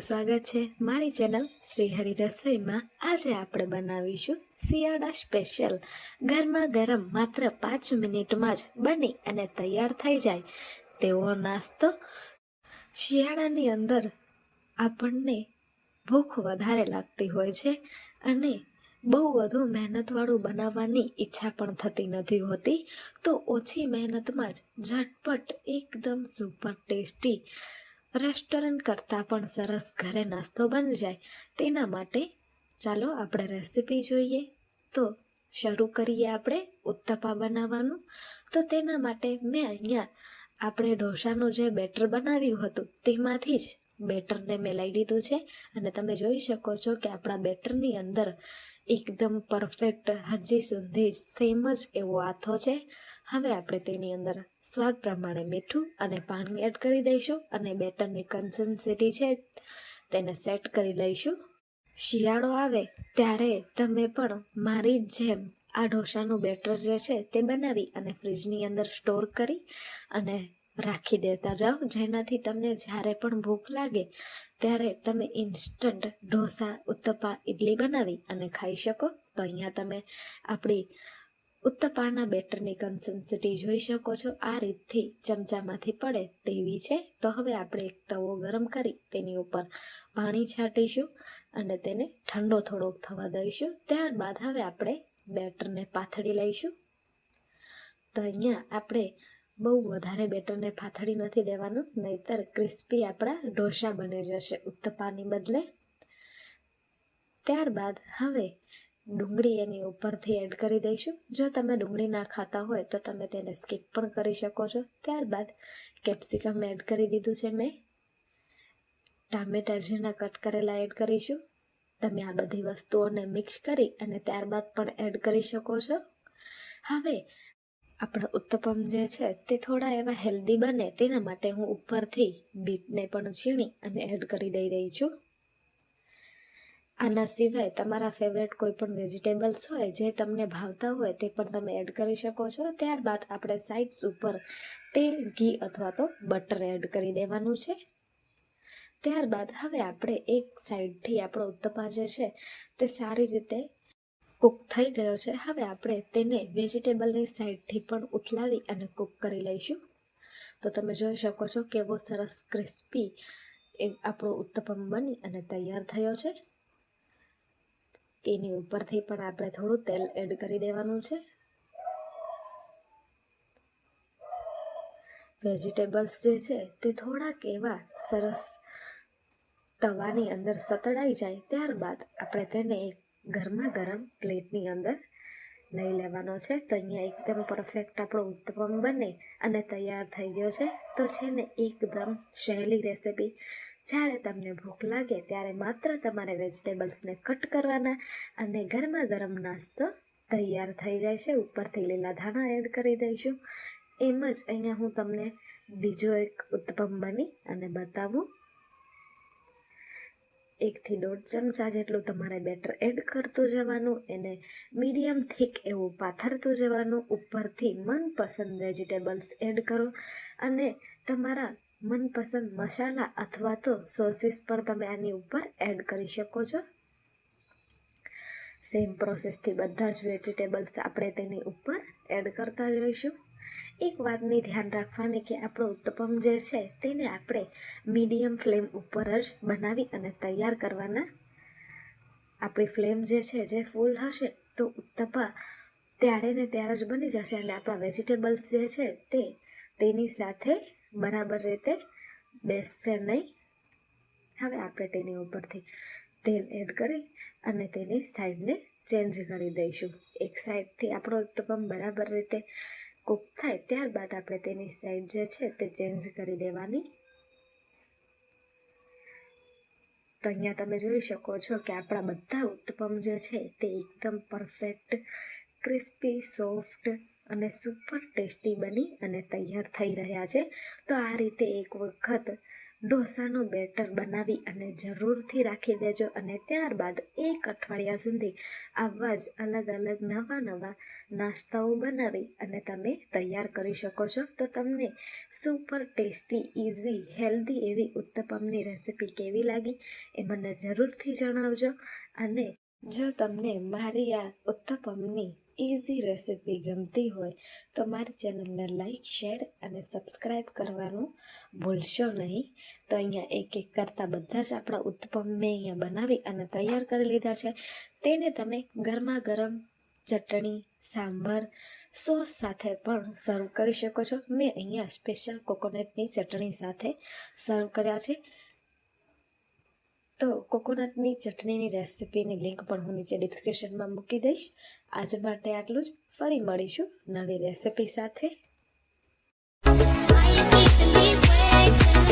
સ્વાગત છે મારી ચેનલ શ્રીહરિ રસોઈમાં। આજે આપણે બનાવીશું શિયાળા સ્પેશિયલ ગરમા ગરમ માત્ર 5 મિનિટમાં જ બની અને તૈયાર થઈ જાય તેવો નાસ્તો। શિયાળાની અંદર આપણને ભૂખ વધારે લાગતી હોય છે અને બહુ વધુ મહેનતવાળું બનાવવાની ઈચ્છા પણ થતી નથી હોતી, તો ઓછી મહેનતમાં જ ઝટપટ એકદમ સુપર ટેસ્ટી રેસ્ટોરન્ટ કરતાં પણ સરસ ઘરે નાસ્તો બની જાય તેના માટે ચાલો આપણે રેસીપી જોઈએ। તો શરૂ કરીએ આપણે ઉત્તપા બનાવવાનું। તો તેના માટે મેં અહીંયા આપણે ઢોસાનું જે બેટર બનાવ્યું હતું તેમાંથી જ બેટરને મેં લઈ લીધું છે અને તમે જોઈ શકો છો કે આપણા બેટરની અંદર એકદમ પરફેક્ટ હજી સુધી સેમ જ એવો આથો છે। હવે આપણે તેની અંદર સ્વાદ પ્રમાણે મીઠું અને પાણી એડ કરી દઈશું અને બેટરની કન્સિસ્ટન્સી છે તેને સેટ કરી લઈશું। શિયાળો આવે ત્યારે તમે પણ મારી જેમ આ ઢોસાનું બેટર જે છે તે બનાવી અને ફ્રીજની અંદર સ્ટોર કરી અને રાખી દેતા જાઓ, જેનાથી તમને જ્યારે પણ ભૂખ લાગે ત્યારે તમે ઇન્સ્ટન્ટ ઢોસા, ઉત્તપા, ઇડલી બનાવી અને ખાઈ શકો। તો અહીંયા તમે આપણી ઉત્તપાના બેટરની કન્સિસ્ટન્સી જોઈ શકો છો, આ રીતથી ચમચામાંથી પડે તેવી છે। તો હવે આપણે એક તવો ગરમ કરી તેની ઉપર પાણી છાંટીશું અને તેને ઠંડો થોડોક થવા દઈશું। ત્યારબાદ હવે આપણે બેટરને પાથરી લઈશું। તો અહીંયા આપણે બહુ વધારે બેટરને પાથરી નથી દેવાનું, નહીતર ક્રિસ્પી આપણા ઢોસા બની જશે ઉત્તપાની બદલે। ત્યારબાદ હવે ડુંગળી એની ઉપરથી એડ કરી દઈશું। જો તમે ડુંગળી ના ખાતા હોય તો તમે તેને સ્કીપ પણ કરી શકો છો। ત્યારબાદ કેપ્સિકમ એડ કરી દીધું છે મેં, ટામેટા ઝીણા કટ કરેલા એડ કરીશું। તમે આ બધી વસ્તુઓને મિક્સ કરી અને ત્યારબાદ પણ એડ કરી શકો છો। હવે આપણા ઉત્તપમ જે છે તે થોડા એવા હેલ્ધી બને તેના માટે હું ઉપરથી બીટને પણ છીણી અને એડ કરી દઈ રહી છું। આના સિવાય તમારા ફેવરેટ કોઈ પણ વેજીટેબલ્સ હોય જે તમને ભાવતા હોય તે પણ તમે એડ કરી શકો છો। ત્યારબાદ આપણે સાઇડ્સ ઉપર તેલ, ઘી અથવા તો બટર એડ કરી દેવાનું છે। ત્યારબાદ હવે આપણે એક સાઈડથી આપણો ઉત્તપા જે છે તે સારી રીતે કૂક થઈ ગયો છે। હવે આપણે તેને વેજીટેબલની સાઈડથી પણ ઉથલાવી અને કૂક કરી લઈશું। તો તમે જોઈ શકો છો કેવો સરસ ક્રિસ્પી આપણો ઉત્તપમ બની અને તૈયાર થયો છે। એની ઉપરથી પણ આપણે થોડું તેલ એડ કરી દેવાનું છે। વેજીટેબલ્સ જે છે તે થોડાક એવા સરસ તવાની અંદર સતળાઈ જાય ત્યારબાદ આપણે તેને એક ગરમા ગરમ પ્લેટની અંદર લઈ લેવાનો છે। તો અહીંયા એકદમ પરફેક્ટ આપણો ઉત્તપમ બને અને તૈયાર થઈ ગયો છે। તો છે ને એકદમ સહેલી રેસીપી, જ્યારે તમને ભૂખ લાગે ત્યારે માત્ર તમારે વેજીટેબલ્સને કટ કરવાના અને ગરમા ગરમ નાસ્તો તૈયાર થઈ જાય છે। ઉપરથી લીલા ધાણા એડ કરી દઈશું। એમ જ અહીંયા હું તમને બીજો એક ઉત્તપમ બની અને બતાવું। 1 થી 1.5 ચમચા જેટલું તમારે બેટર એડ કરતું જવાનું, એને મીડિયમ થીક એવું પાથરતું જવાનું। ઉપરથી મનપસંદ વેજીટેબલ્સ એડ કરો અને તમારા મનપસંદ મસાલા અથવા તો સોસીસ પણ તમે આની ઉપર એડ કરી શકો છો। સેમ પ્રોસેસથી બધા જ વેજીટેબલ્સ આપણે તેની ઉપર એડ કરતા જઈશું। એક વાતની ધ્યાન રાખવાની કે આપણો ઉત્તપમ જે છે તેને આપણે મીડિયમ ફ્લેમ ઉપર જ બનાવી અને તૈયાર કરવાના। આપણી ફ્લેમ જે છે જે ફૂલ હશે તો ઉત્તપા ત્યારે ને ત્યારે જ બની જશે અને આપણા વેજીટેબલ્સ જે છે તે તેની સાથે બરાબર રીતે બેસશે નહીં। હવે આપણે તેની ઉપરથી તેલ એડ કરી અને તેની સાઈડને ચેન્જ કરી દઈશું। એક સાઈડથી આપણો ઉત્તપમ બરાબર રીતે કૂક થાય ત્યારબાદ આપણે તેની સાઈડ જે છે તે ચેન્જ કરી દેવાની। તો અહીંયા તમે જોઈ શકો છો કે આપણા બધા ઉત્તપમ જે છે તે એકદમ પરફેક્ટ, ક્રિસ્પી, સોફ્ટ અને સુપર ટેસ્ટી બની અને તૈયાર થઈ રહ્યા છે। તો આ રીતે એક વખત ઢોસાનું બેટર બનાવી અને જરૂરથી રાખી દેજો અને ત્યારબાદ 1 અઠવાડિયા સુધી આવા જ અલગ અલગ નવા નાસ્તાઓ બનાવી અને તમે તૈયાર કરી શકો છો. તો તમને સુપર ટેસ્ટી, ઇઝી, હેલ્ધી એવી ઉત્તપમની રેસિપી કેવી લાગી એ મને જરૂરથી જણાવજો. અને જો તમને મારી આ ઉત્તપમની ઇઝી રેસિપી ગમતી હોય તો મારી ચેનલને લાઈક, શેર અને સબસ્ક્રાઈબ કરવાનું ભૂલશો નહીં. તો અહીંયા એક કરતાં બધા જ આપણા ઉત્તપમ મેં અહીંયા બનાવી અને તૈયાર કરી લીધા છે. તેને તમે ગરમા ગરમ ચટણી, સાંભાર, સોસ સાથે પણ સર્વ કરી શકો છો. મેં અહીંયા સ્પેશિયલ કોકોનટની ચટણી સાથે સર્વ કર્યા છે. તો કોકોનટની ચટણીની રેસિપીની લિંક પણ હું નીચે ડિસ્ક્રિપ્શનમાં મૂકી દઈશ. આજ માટે આટલું જ. ફરી મળીશું નવી રેસિપી સાથે. Why you keeping me waiting?